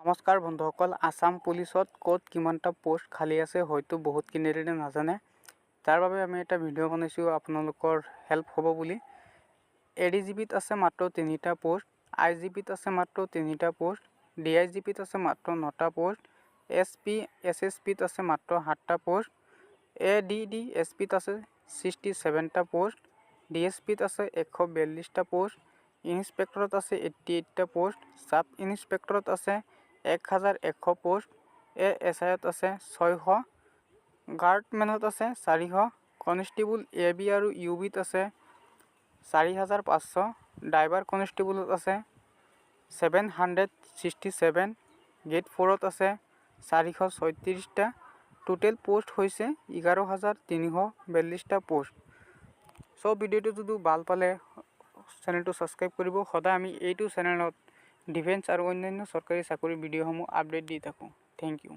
নমস্কাৰ বন্ধুসকল, আসাম পুলিচত ক'ত কিমানটা পোষ্ট খালী আছে হয়তো বহুত কেণ্ডিডেটে নাজানে। তাৰ বাবে আমি এটা ভিডিঅ' বনাইছোঁ, আপোনালোকৰ হেল্প হ'ব বুলি। ADGPত আছে মাত্ৰ 3টা পোষ্ট, IGPত আছে মাত্ৰ 3টা পোষ্ট, DIGPত আছে মাত্ৰ 9টা পোষ্ট, SP SSPত আছে মাত্ৰ 7টা পোষ্ট, ADDSPত আছে 67টা পোষ্ট, DSPত আছে 142টা পোষ্ট, ইন্সপেক্টৰত আছে 88টা পোষ্ট, সাব ইন্সপেক্টৰত আছে 1100 পোষ্ট, ASIত আছে 600, গাৰ্ডমেনত আছে 400, কনষ্টেবল AB আৰু UBত আছে 4500, ড্ৰাইভাৰ কনষ্টেবলত আছে 767, গেট 4ত আছে 436টা। টোটেল পোষ্ট হৈছে 11342টা পোষ্ট। সব ভিডিঅ'টো যদি ভাল পালে চেনেলটো ছাবস্ক্ৰাইব কৰিব। সদায় আমি এইটো চেনেলত ডিফেন্স আৰু অন্যান্য চৰকাৰী চাকৰিৰ ভিডিঅ'সমূহ আপডেট দি থাকোঁ। Thank U.